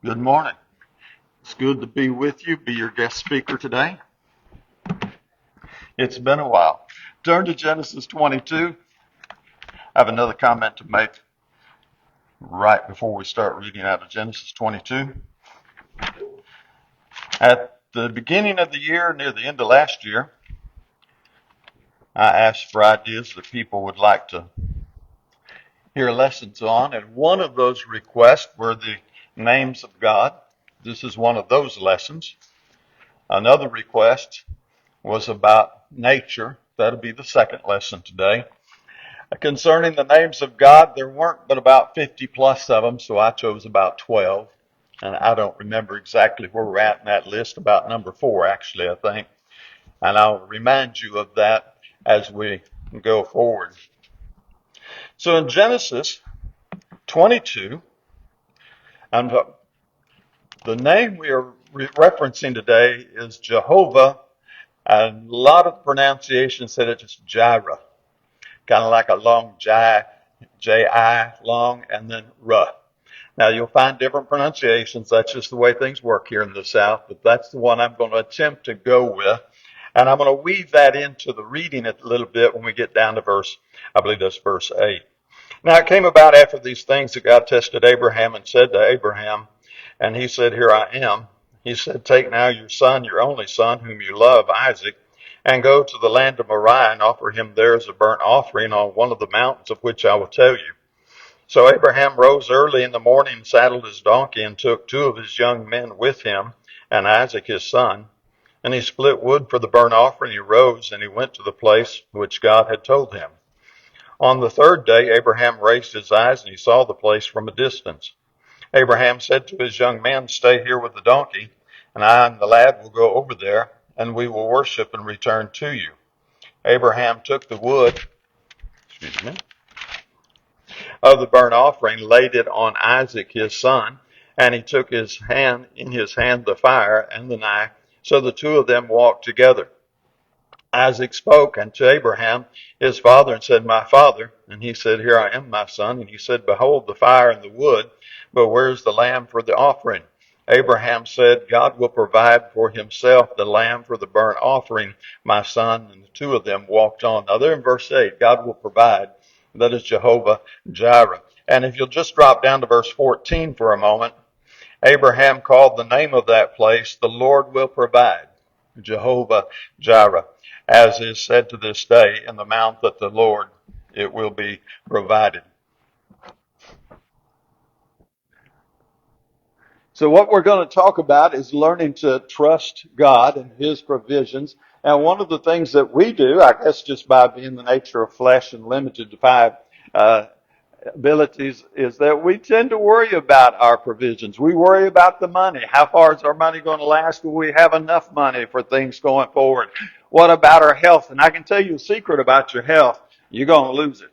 Good morning. It's good to be with you, be your guest speaker today. It's been a while. Turn to Genesis 22. I have another comment to make right before we start reading out of Genesis 22. At the beginning of the year, near the end of last year, I asked for ideas that people would like to hear lessons on, and one of those requests were the names of God. This is one of those lessons. Another request was about nature. That'll be the second lesson today. Concerning the names of God, there weren't but about 50 plus of them, so I chose about 12. And I don't remember exactly where we're at in that list, about number 4, actually, I think. And I'll remind you of that as we go forward. So in Genesis 22, and the name we are referencing today is Jehovah, and a lot of pronunciation said it's just Jireh, kind of like a long J-I, long, and then Ruh. Now, you'll find different pronunciations. That's just the way things work here in the South, but that's the one I'm going to attempt to go with. And I'm going to weave that into the reading a little bit when we get down to I believe that's verse 8. Now, it came about after these things that God tested Abraham and said to Abraham, and he said, "Here I am." He said, "Take now your son, your only son, whom you love, Isaac, and go to the land of Moriah and offer him there as a burnt offering on one of the mountains of which I will tell you." So Abraham rose early in the morning, saddled his donkey, and took 2 of his young men with him, and Isaac his son. And he split wood for the burnt offering. He rose, and he went to the place which God had told him. On the 3rd day, Abraham raised his eyes, and he saw the place from a distance. Abraham said to his young men, "Stay here with the donkey, and I and the lad will go over there, and we will worship and return to you." Abraham took the wood, of the burnt offering, laid it on Isaac his son, and he took in his hand the fire and the knife. So the 2 of them walked together. Isaac spoke unto Abraham his father and said, "My father." And he said, "Here I am, my son." And he said, "Behold the fire and the wood, but where's the lamb for the offering?" Abraham said, "God will provide for himself the lamb for the burnt offering, my son." And the 2 of them walked on. Now there in verse 8, God will provide. That is Jehovah Jireh. And if you'll just drop down to verse 14 for a moment, Abraham called the name of that place, "The Lord will provide," Jehovah Jireh, as is said to this day, "In the mount that the Lord, it will be provided." So what we're going to talk about is learning to trust God and His provisions. And one of the things that we do, I guess just by being the nature of flesh and limited to 5 abilities, is that we tend to worry about our provisions. We worry about the money. How far is our money going to last? Will we have enough money for things going forward? What about our health? And I can tell you a secret about your health. You're going to lose it.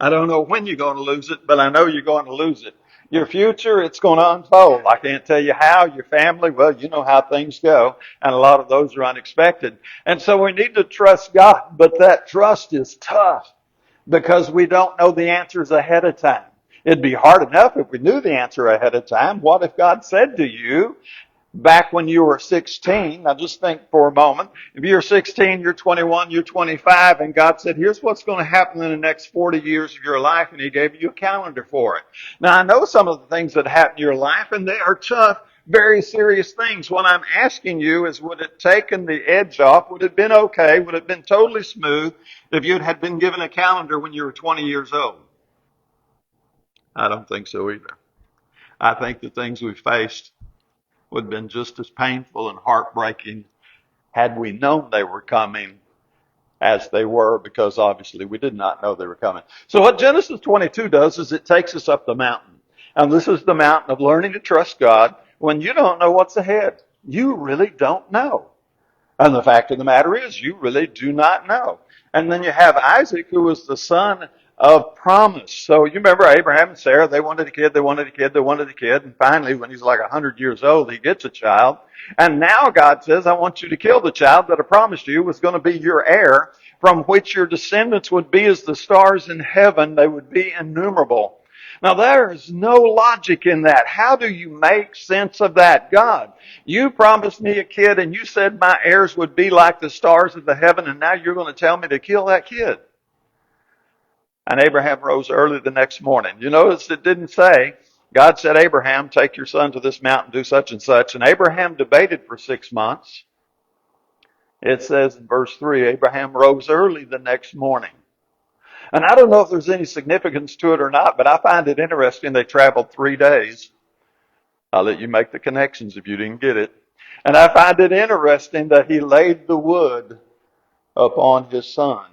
I don't know when you're going to lose it, but I know you're going to lose it. Your future, it's going to unfold. I can't tell you how. Your family, well, you know how things go, and a lot of those are unexpected. And so we need to trust God, but that trust is tough because we don't know the answers ahead of time. It'd be hard enough if we knew the answer ahead of time. What if God said to you, back when you were 16, now just think for a moment, if you're 16, you're 21, you're 25, and God said, "Here's what's going to happen in the next 40 years of your life," and He gave you a calendar for it. Now, I know some of the things that happen in your life, and they are tough, very serious things. What I'm asking you is, would it taken the edge off? Would it have been okay? Would it have been totally smooth if you had been given a calendar when you were 20 years old? I don't think so either. I think the things we faced would have been just as painful and heartbreaking had we known they were coming as they were, because obviously we did not know they were coming. So what Genesis 22 does is it takes us up the mountain. And this is the mountain of learning to trust God when you don't know what's ahead. You really don't know. And the fact of the matter is, you really do not know. And then you have Isaac, who was the son of promise. So you remember Abraham and Sarah, they wanted a kid, they wanted a kid, they wanted a kid. And finally, when he's like 100 years old, he gets a child. And now God says, "I want you to kill the child that I promised you was going to be your heir, from which your descendants would be as the stars in heaven. They would be innumerable." Now there is no logic in that. How do you make sense of that? God, you promised me a kid and you said my heirs would be like the stars of the heaven, and now you're going to tell me to kill that kid. And Abraham rose early the next morning. You notice it didn't say, God said, Abraham, take your son to this mountain, do such and such. And Abraham debated for 6 months. It says in verse 3, Abraham rose early the next morning. And I don't know if there's any significance to it or not, but I find it interesting they traveled 3 days. I'll let you make the connections if you didn't get it. And I find it interesting that he laid the wood upon his son.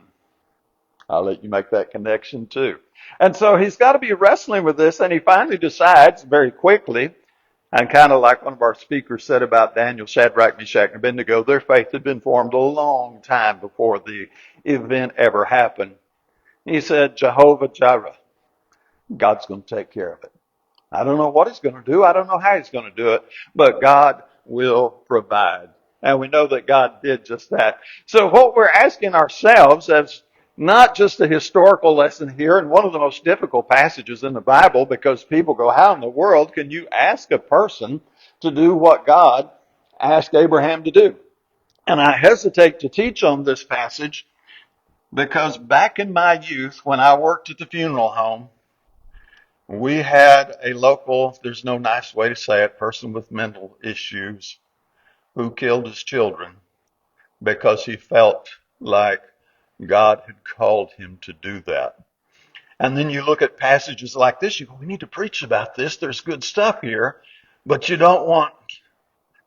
I'll let you make that connection too. And so he's got to be wrestling with this, and he finally decides very quickly, and kind of like one of our speakers said about Daniel, Shadrach, Meshach, and Abednego, their faith had been formed a long time before the event ever happened. He said, Jehovah Jireh, God's going to take care of it. I don't know what he's going to do. I don't know how he's going to do it, but God will provide. And we know that God did just that. So what we're asking ourselves as not just a historical lesson here, and one of the most difficult passages in the Bible, because people go, how in the world can you ask a person to do what God asked Abraham to do? And I hesitate to teach on this passage because back in my youth, when I worked at the funeral home, we had a local, there's no nice way to say it, person with mental issues who killed his children because he felt like God had called him to do that. And then you look at passages like this, you go, we need to preach about this. There's good stuff here, but you don't want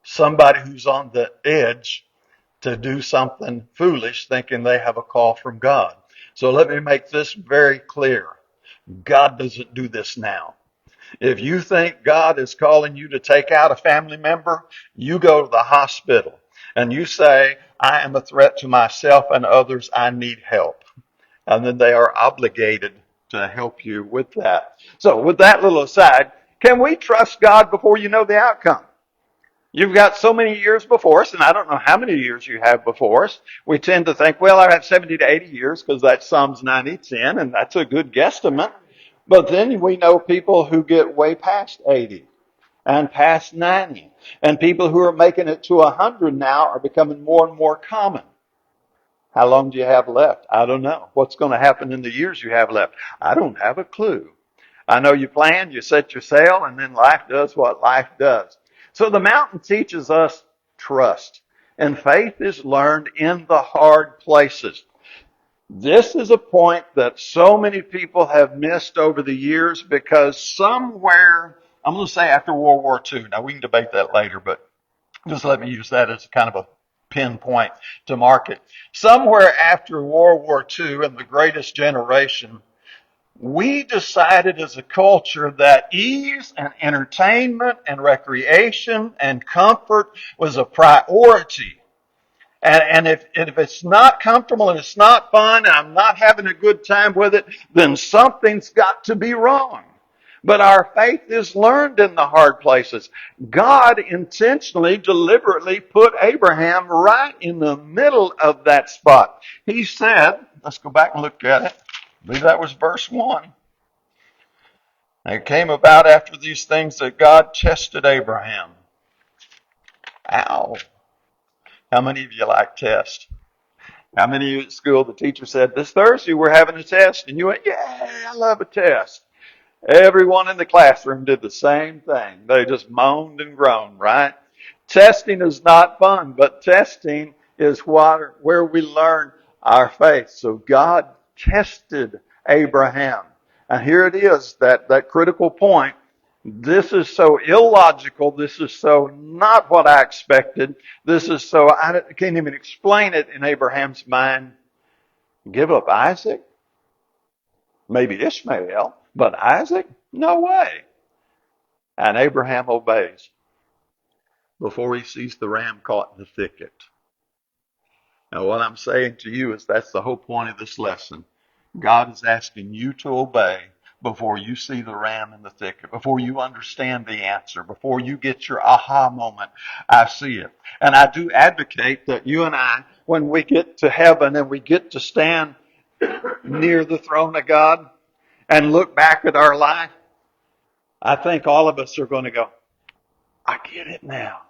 somebody who's on the edge to do something foolish thinking they have a call from God. So let me make this very clear. God doesn't do this now. If you think God is calling you to take out a family member, you go to the hospital and you say, I am a threat to myself and others. I need help. And then they are obligated to help you with that. So with that little aside, can we trust God before you know the outcome? You've got so many years before us, and I don't know how many years you have before us. We tend to think, well, I have 70 to 80 years because that's Psalms 90:10, and that's a good guesstimate. But then we know people who get way past 80 and past 90. And people who are making it to 100 now are becoming more and more common. How long do you have left? I don't know. What's going to happen in the years you have left? I don't have a clue. I know you plan, you set your sail, and then life does what life does. So the mountain teaches us trust. And faith is learned in the hard places. This is a point that so many people have missed over the years because somewhere, I'm going to say after World War II, now we can debate that later, but just let me use that as kind of a pinpoint to mark it. Somewhere after World War II and the greatest generation, we decided as a culture that ease and entertainment and recreation and comfort was a priority. And if it's not comfortable and it's not fun and I'm not having a good time with it, then something's got to be wrong. But our faith is learned in the hard places. God intentionally, deliberately put Abraham right in the middle of that spot. He said, let's go back and look at it. I believe that was verse 1. It came about after these things that God tested Abraham. Ow. How many of you like tests? How many of you at school, the teacher said, this Thursday we're having a test, and you went, yeah, I love a test. Everyone in the classroom did the same thing. They just moaned and groaned, right? Testing is not fun, but testing is where we learn our faith. So God tested Abraham. And here it is, that critical point. This is so illogical. This is so not what I expected. This is so, I can't even explain it in Abraham's mind. Give up Isaac? Maybe Ishmael, but Isaac? No way. And Abraham obeys before he sees the ram caught in the thicket. Now what I'm saying to you is that's the whole point of this lesson. God is asking you to obey before you see the ram in the thicket, before you understand the answer, before you get your aha moment. I see it. And I do advocate that you and I, when we get to heaven and we get to stand near the throne of God and look back at our life, I think all of us are going to go, I get it now.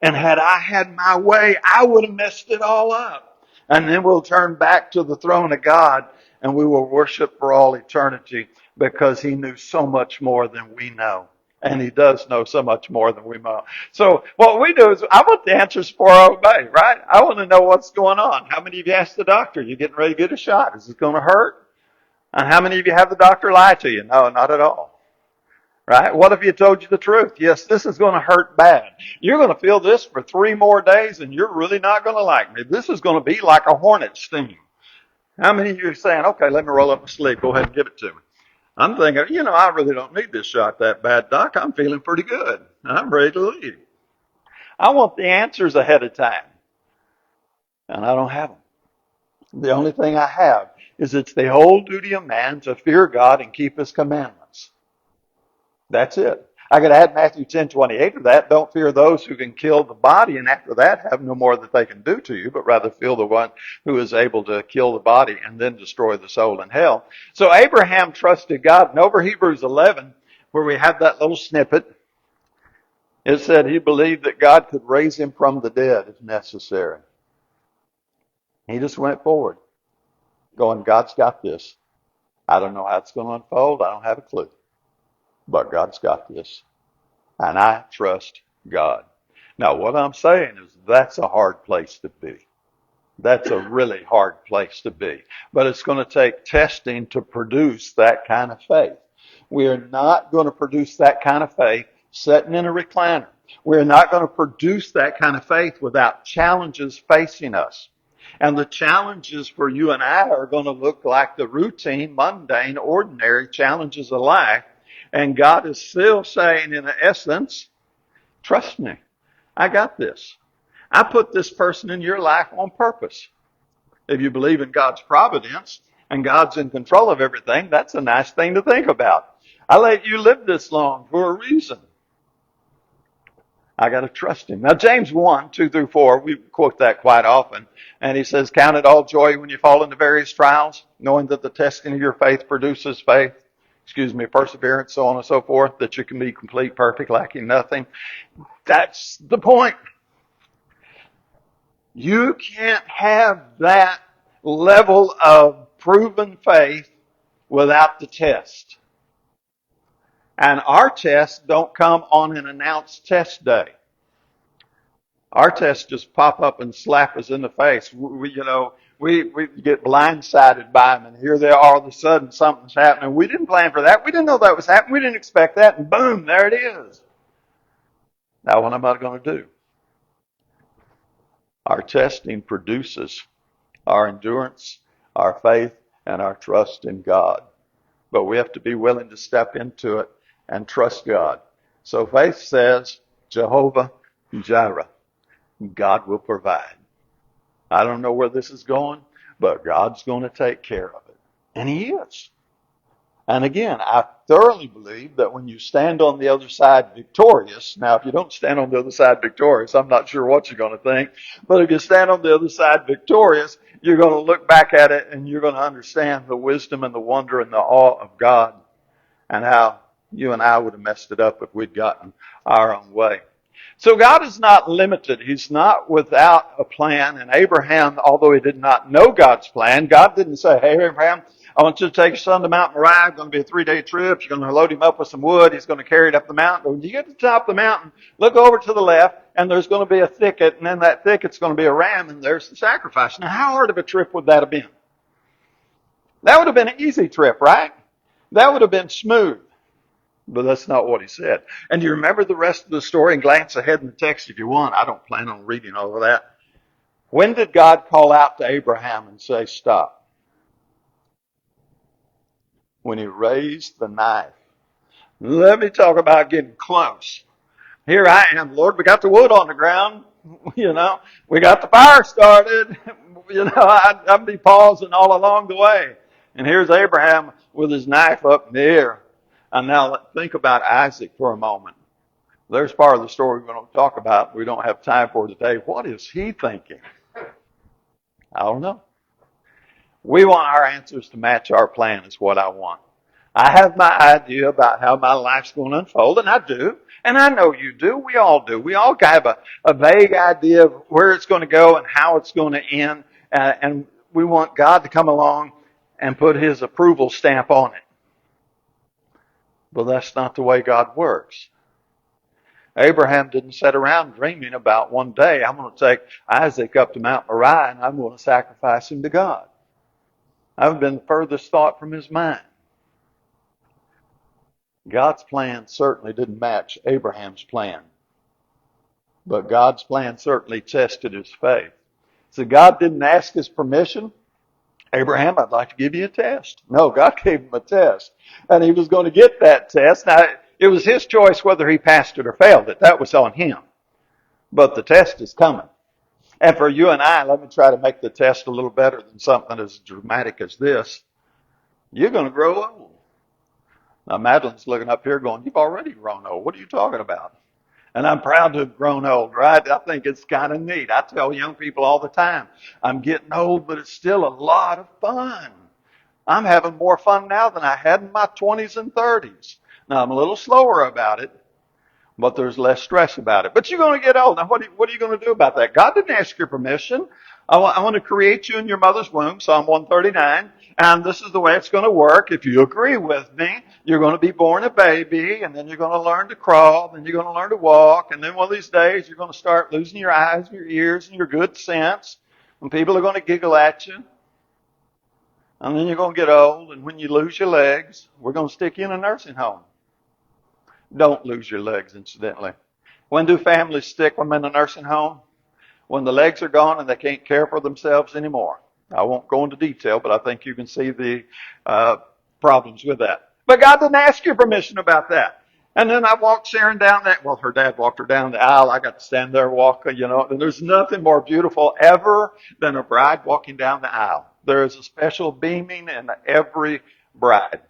And had I had my way, I would have messed it all up. And then we'll turn back to the throne of God and we will worship for all eternity because He knew so much more than we know. And He does know so much more than we know. So what we do is, I want the answers before I obey, right? I want to know what's going on. How many of you asked the doctor, you getting ready to get a shot? Is it going to hurt? And how many of you have the doctor lie to you? No, not at all. Right? What if He told you the truth? Yes, this is going to hurt bad. You're going to feel this for 3 more days and you're really not going to like me. This is going to be like a hornet sting. How many of you are saying, okay, let me roll up my sleeve. Go ahead and give it to me. I'm thinking, I really don't need this shot that bad, Doc. I'm feeling pretty good. I'm ready to leave. I want the answers ahead of time. And I don't have them. The only thing I have is it's the whole duty of man to fear God and keep His commandments. That's it. I could add Matthew 10:28 to that. Don't fear those who can kill the body, and after that have no more that they can do to you, but rather fear the one who is able to kill the body and then destroy the soul in hell. So Abraham trusted God. And over Hebrews 11, where we have that little snippet, it said he believed that God could raise him from the dead if necessary. He just went forward, going, God's got this. I don't know how it's going to unfold. I don't have a clue. But God's got this. And I trust God. Now, what I'm saying is that's a hard place to be. That's a really hard place to be. But it's going to take testing to produce that kind of faith. We are not going to produce that kind of faith sitting in a recliner. We're not going to produce that kind of faith without challenges facing us. And the challenges for you and I are going to look like the routine, mundane, ordinary challenges of life. And God is still saying, in essence, trust me. I got this. I put this person in your life on purpose. If you believe in God's providence and God's in control of everything, that's a nice thing to think about. I let you live this long for a reason. I got to trust Him. Now, James 1:2-4, we quote that quite often. And he says, count it all joy when you fall into various trials, knowing that the testing of your faith produces perseverance, so on and so forth, that you can be complete, perfect, lacking nothing. That's the point. You can't have that level of proven faith without the test. And our tests don't come on an announced test day. Our tests just pop up and slap us in the face. We get blindsided by them, and here they are, all of a sudden something's happening. We didn't plan for that. We didn't know that was happening. We didn't expect that, and boom, there it is. Now, what am I going to do? Our testing produces our endurance, our faith, and our trust in God. But we have to be willing to step into it and trust God. So faith says, Jehovah Jireh, God will provide. I don't know where this is going, but God's going to take care of it. And He is. And again, I thoroughly believe that when you stand on the other side victorious, now if you don't stand on the other side victorious, I'm not sure what you're going to think, but if you stand on the other side victorious, you're going to look back at it and you're going to understand the wisdom and the wonder and the awe of God and how you and I would have messed it up if we'd gotten our own way. So God is not limited. He's not without a plan. And Abraham, although he did not know God's plan, God didn't say, hey, Abraham, I want you to take your son to Mount Moriah. It's going to be a 3-day trip. You're going to load him up with some wood. He's going to carry it up the mountain. But when you get to the top of the mountain, look over to the left, and there's going to be a thicket. And in that thicket's going to be a ram, and there's the sacrifice. Now, how hard of a trip would that have been? That would have been an easy trip, right? That would have been smooth. But that's not what he said. And you remember the rest of the story, and glance ahead in the text if you want. I don't plan on reading all of that. When did God call out to Abraham and say, stop? When He raised the knife. Let me talk about getting close. Here I am, Lord. We got the wood on the ground. We got the fire started. I'd be pausing all along the way. And here's Abraham with his knife up in the air. And now think about Isaac for a moment. There's part of the story we're going to talk about. We don't have time for today. What is he thinking? I don't know. We want our answers to match our plan is what I want. I have my idea about how my life's going to unfold, and I do. And I know you do. We all do. We all have a vague idea of where it's going to go and how it's going to end. And we want God to come along and put His approval stamp on it. But that's not the way God works. Abraham didn't sit around dreaming about one day, I'm going to take Isaac up to Mount Moriah and I'm going to sacrifice him to God. That would have been the furthest thought from his mind. God's plan certainly didn't match Abraham's plan. But God's plan certainly tested his faith. So God didn't ask his permission. Abraham, I'd like to give you a test. No, God gave him a test. And he was going to get that test. Now, it was his choice whether he passed it or failed it. That was on him. But the test is coming. And for you and I, let me try to make the test a little better than something as dramatic as this. You're going to grow old. Now, Madeline's looking up here going, you've already grown old. What are you talking about? And I'm proud to have grown old, right? I think it's kind of neat. I tell young people all the time, I'm getting old, but it's still a lot of fun. I'm having more fun now than I had in my 20s and 30s. Now, I'm a little slower about it, but there's less stress about it. But you're going to get old. Now, what are you going to do about that? God didn't ask your permission. I want to create you in your mother's womb, Psalm 139, and this is the way it's going to work. If you agree with me, you're going to be born a baby, and then you're going to learn to crawl, then you're going to learn to walk, and then one of these days you're going to start losing your eyes and your ears and your good sense, and people are going to giggle at you. And then you're going to get old, and when you lose your legs, we're going to stick you in a nursing home. Don't lose your legs, incidentally. When do families stick them in a nursing home? When the legs are gone and they can't care for themselves anymore. I won't go into detail, but I think you can see the problems with that. But God didn't ask your permission about that. And then I walked Sharon down that, well, her dad walked her down the aisle. I got to stand there walking, and there's nothing more beautiful ever than a bride walking down the aisle. There is a special beaming in every bride.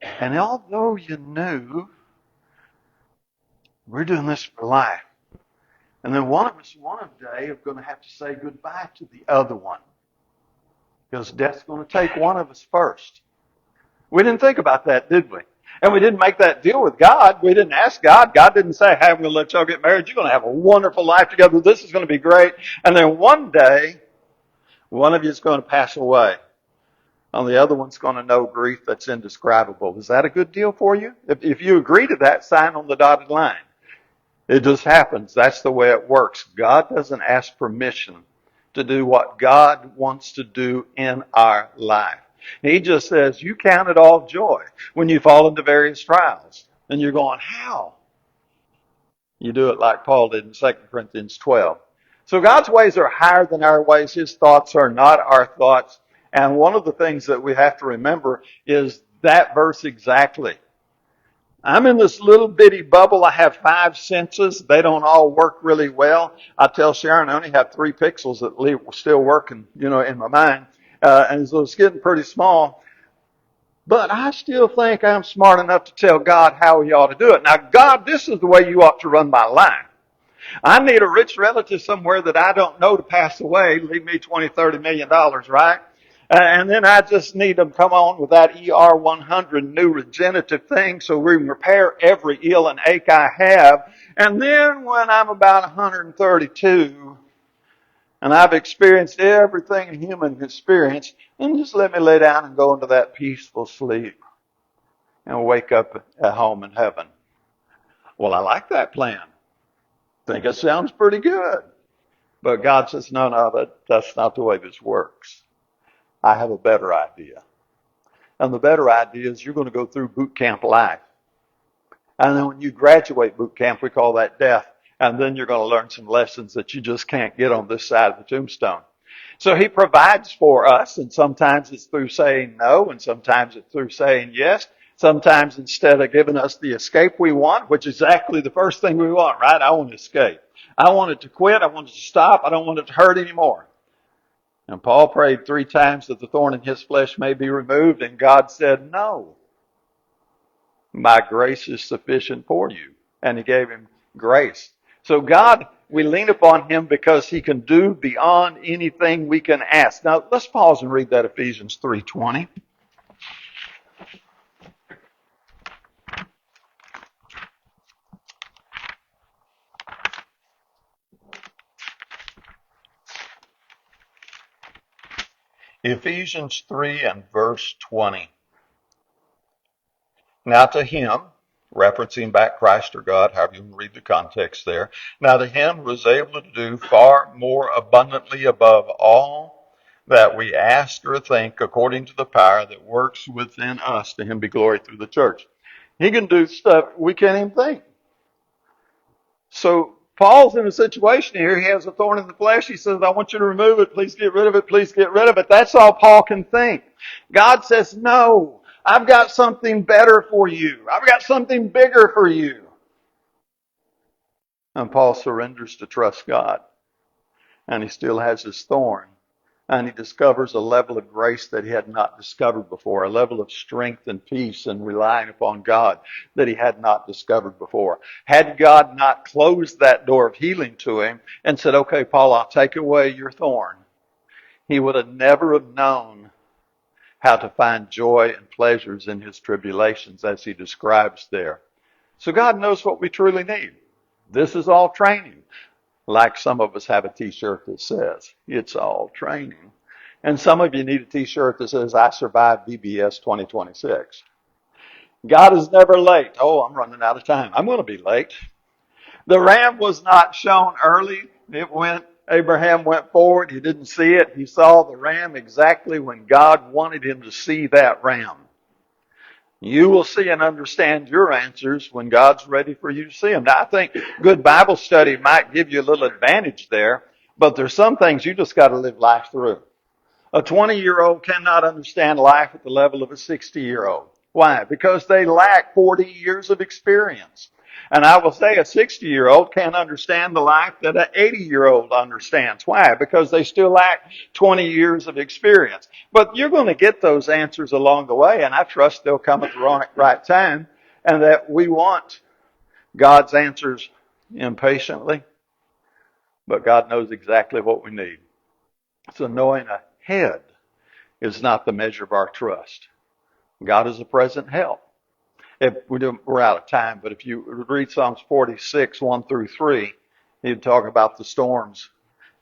And although you knew we're doing this for life, and then one of us one day are going to have to say goodbye to the other one. Because death's going to take one of us first. We didn't think about that, did we? And we didn't make that deal with God. We didn't ask God. God didn't say, hey, I'm going to let y'all get married. You're going to have a wonderful life together. This is going to be great. And then one day, one of you is going to pass away. And the other one's going to know grief that's indescribable. Is that a good deal for you? If you agree to that, sign on the dotted line. It just happens. That's the way it works. God doesn't ask permission to do what God wants to do in our life. He just says, you count it all joy when you fall into various trials. And you're going, how? You do it like Paul did in 2 Corinthians 12. So God's ways are higher than our ways. His thoughts are not our thoughts. And one of the things that we have to remember is that verse exactly. I'm in this little bitty bubble. I have 5 senses. They don't all work really well. I tell Sharon I only have 3 pixels that still working, in my mind. And so it's getting pretty small. But I still think I'm smart enough to tell God how He ought to do it. Now, God, this is the way you ought to run my life. I need a rich relative somewhere that I don't know to pass away, leave me $20-30 million, right? And then I just need them come on with that ER100 new regenerative thing so we can repair every ill and ache I have. And then when I'm about 132 and I've experienced everything a human can experience, then just let me lay down and go into that peaceful sleep and wake up at home in heaven. Well, I like that plan. Think it sounds pretty good. But God says, no, that's not the way this works. I have a better idea. And the better idea is you're going to go through boot camp life. And then when you graduate boot camp, we call that death. And then you're going to learn some lessons that you just can't get on this side of the tombstone. So He provides for us, and sometimes it's through saying no, and sometimes it's through saying yes. Sometimes instead of giving us the escape we want, which is exactly the first thing we want, right? I want to escape. I want it to quit. I want it to stop. I don't want it to hurt anymore. And Paul prayed 3 times that the thorn in his flesh may be removed, and God said, no. My grace is sufficient for you. And He gave him grace. So God, we lean upon Him because He can do beyond anything we can ask. Now, let's pause and read that Ephesians 3:20. Ephesians 3 and verse 20. Now to him, referencing back Christ or God, however you can read the context there. Now to him who is able to do far more abundantly above all that we ask or think according to the power that works within us. To him be glory through the church. He can do stuff we can't even think. So Paul's in a situation here. He has a thorn in the flesh. He says, I want you to remove it. Please get rid of it. Please get rid of it. That's all Paul can think. God says, no, I've got something better for you. I've got something bigger for you. And Paul surrenders to trust God. And he still has his thorn. And he discovers a level of grace that he had not discovered before, a level of strength and peace and relying upon God that he had not discovered before. Had God not closed that door of healing to him and said, okay, Paul, I'll take away your thorn, he would have never have known how to find joy and pleasures in his tribulations as he describes there. So God knows what we truly need. This is all training. Like some of us have a t-shirt that says, it's all training. And some of you need a t-shirt that says, I survived VBS 2026. God is never late. Oh, I'm running out of time. I'm going to be late. The ram was not shown early. Abraham went forward. He didn't see it. He saw the ram exactly when God wanted him to see that ram. You will see and understand your answers when God's ready for you to see them. Now, I think good Bible study might give you a little advantage there, but there's some things you just got to live life through. A 20-year-old cannot understand life at the level of a 60-year-old. Why? Because they lack 40 years of experience. And I will say a 60-year-old can't understand the life that an 80-year-old understands. Why? Because they still lack 20 years of experience. But you're going to get those answers along the way, and I trust they'll come at the right time, and that we want God's answers impatiently, but God knows exactly what we need. So knowing ahead is not the measure of our trust. God is a present help. We're out of time, but if you read Psalms 46, 1 through 3, he'd talk about the storms,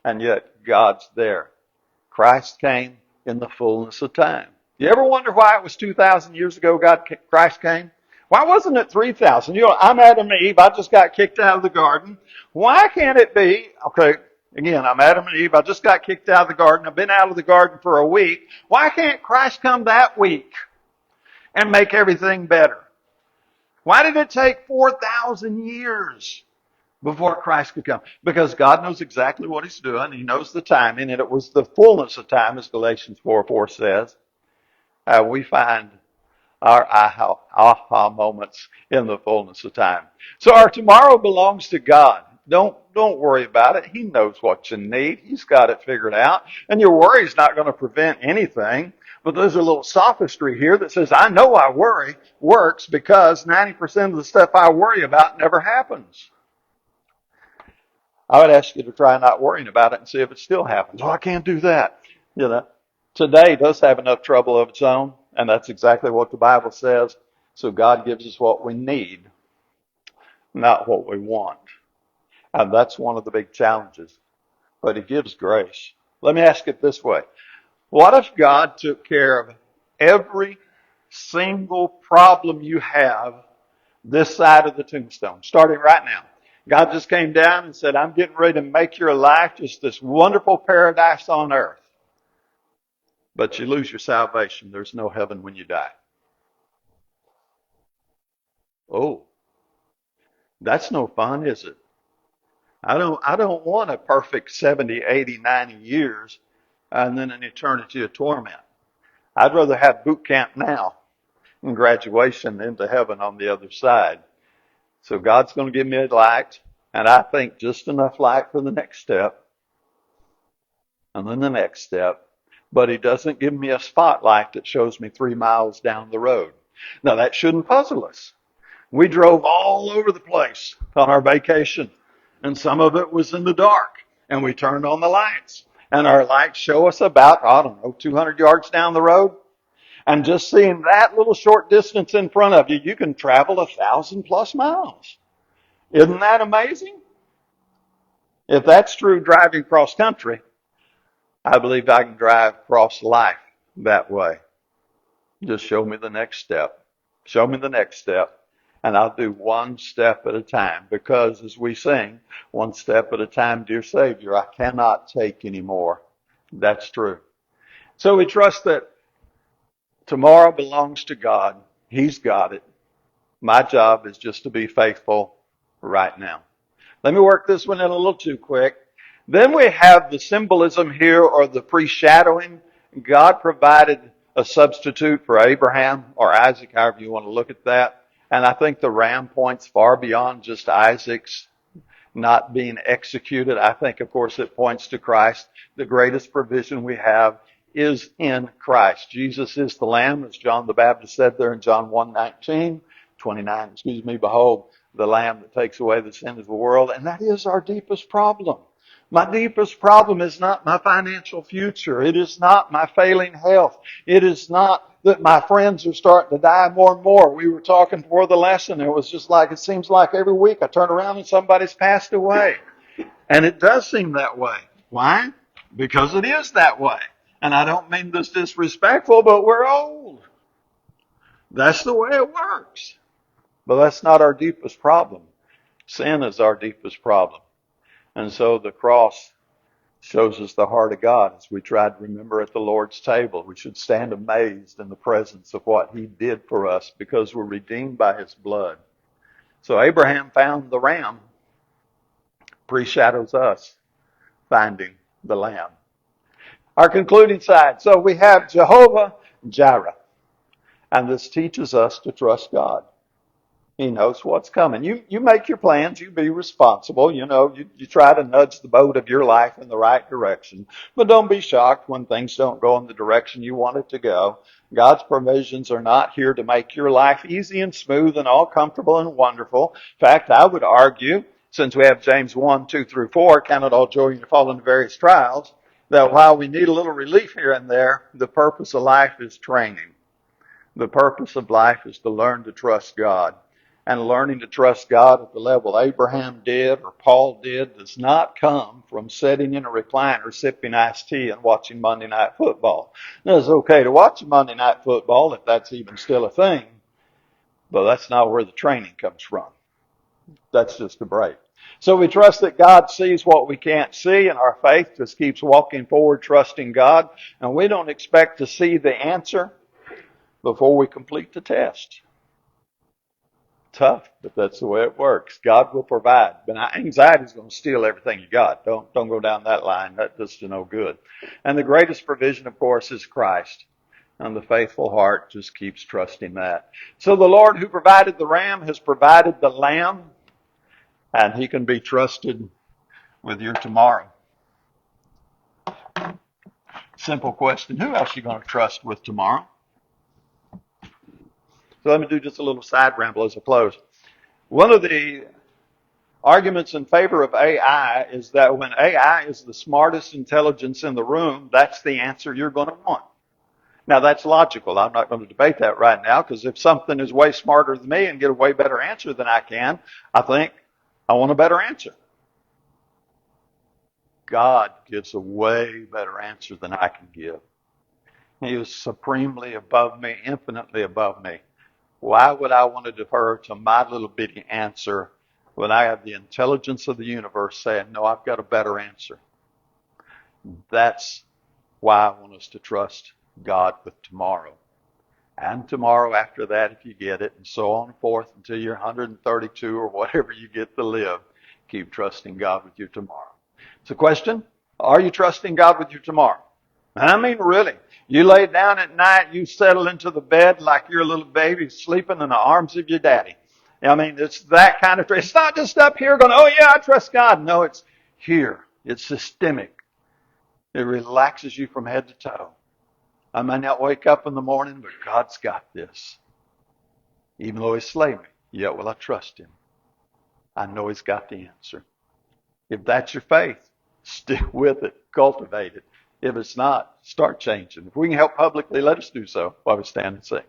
and yet God's there. Christ came in the fullness of time. You ever wonder why it was 2,000 years ago Christ came? Why wasn't it 3,000? I'm Adam and Eve. I just got kicked out of the garden. Why can't it be, okay, again, I'm Adam and Eve. I just got kicked out of the garden. I've been out of the garden for a week. Why can't Christ come that week and make everything better? Why did it take 4,000 years before Christ could come? Because God knows exactly what he's doing. He knows the timing, and it was the fullness of time, as Galatians 4:4 says. We find our aha moments in the fullness of time. So our tomorrow belongs to God. Don't worry about it. He knows what you need. He's got it figured out. And your worry is not going to prevent anything. But there's a little sophistry here that says, I know I worry works because 90% of the stuff I worry about never happens. I would ask you to try not worrying about it and see if it still happens. Oh, I can't do that. Today does have enough trouble of its own, and that's exactly what the Bible says. So God gives us what we need, not what we want. And that's one of the big challenges. But he gives grace. Let me ask it this way. What if God took care of every single problem you have this side of the tombstone, starting right now? God just came down and said, I'm getting ready to make your life just this wonderful paradise on earth. But you lose your salvation. There's no heaven when you die. Oh, that's no fun, is it? I don't want a perfect 70, 80, 90 years and then an eternity of torment. I'd rather have boot camp now and graduation into heaven on the other side. So God's going to give me a light, and I think just enough light for the next step, and then the next step. But he doesn't give me a spotlight that shows me 3 miles down the road. Now that shouldn't puzzle us. We drove all over the place on our vacation, and some of it was in the dark, and we turned on the lights. And our lights show us about, 200 yards down the road. And just seeing that little short distance in front of you, you can travel 1,000+ miles. Isn't that amazing? If that's true driving cross country, I believe I can drive across life that way. Just show me the next step. Show me the next step. And I'll do one step at a time. Because as we sing, one step at a time, dear Savior, I cannot take any more. That's true. So we trust that tomorrow belongs to God. He's got it. My job is just to be faithful right now. Let me work this one in a little too quick. Then we have the symbolism here, or the foreshadowing. God provided a substitute for Abraham or Isaac, however you want to look at that. And I think the ram points far beyond just Isaac's not being executed. I think, of course, it points to Christ. The greatest provision we have is in Christ. Jesus is the Lamb, as John the Baptist said there in John 1:29, behold, the Lamb that takes away the sin of the world. And that is our deepest problem. My deepest problem is not my financial future. It is not my failing health. It is not that my friends are starting to die more and more. We were talking before the lesson. It was just like, it seems like every week I turn around and somebody's passed away. And it does seem that way. Why? Because it is that way. And I don't mean this disrespectful, but we're old. That's the way it works. But that's not our deepest problem. Sin is our deepest problem. And so the cross shows us the heart of God as we try to remember at the Lord's table. We should stand amazed in the presence of what He did for us because we're redeemed by His blood. So Abraham found the ram, foreshadows us finding the lamb. Our concluding side. So we have Jehovah Jireh. And this teaches us to trust God. He knows what's coming. You make your plans. You be responsible. You try to nudge the boat of your life in the right direction. But don't be shocked when things don't go in the direction you want it to go. God's provisions are not here to make your life easy and smooth and all comfortable and wonderful. In fact, I would argue, since we have James 1:2-4, count it all joy when you fall into various trials, that while we need a little relief here and there, the purpose of life is training. The purpose of life is to learn to trust God. And learning to trust God at the level Abraham did or Paul did does not come from sitting in a recliner, sipping iced tea and watching Monday Night Football. Now, it's okay to watch Monday Night Football if that's even still a thing, but that's not where the training comes from. That's just a break. So we trust that God sees what we can't see, and our faith just keeps walking forward, trusting God. And we don't expect to see the answer before we complete the test. Tough, but that's the way it works. God will provide. But anxiety is going to steal everything you got. Don't go down that line. That does you no good. And the greatest provision, of course, is Christ. And the faithful heart just keeps trusting that. So the Lord who provided the ram has provided the lamb, and He can be trusted with your tomorrow. Simple question. Who else are you going to trust with tomorrow? So let me do just a little side ramble as I close. One of the arguments in favor of AI is that when AI is the smartest intelligence in the room, that's the answer you're going to want. Now, that's logical. I'm not going to debate that right now, because if something is way smarter than me and get a way better answer than I can, I think I want a better answer. God gives a way better answer than I can give. He is supremely above me, infinitely above me. Why would I want to defer to my little bitty answer when I have the intelligence of the universe saying, no, I've got a better answer? That's why I want us to trust God with tomorrow. And tomorrow after that, if you get it, and so on and forth until you're 132 or whatever you get to live. Keep trusting God with your tomorrow. So question, are you trusting God with your tomorrow? I mean, really. You lay down at night, you settle into the bed like you're a little baby sleeping in the arms of your daddy. I mean, it's that kind of trust. It's not just up here going, oh yeah, I trust God. No, it's here. It's systemic. It relaxes you from head to toe. I may not wake up in the morning, but God's got this. Even though He slay me, yet will I trust Him. I know He's got the answer. If that's your faith, stick with it. Cultivate it. If it's not, start changing. If we can help publicly, let us do so while we stand and sing.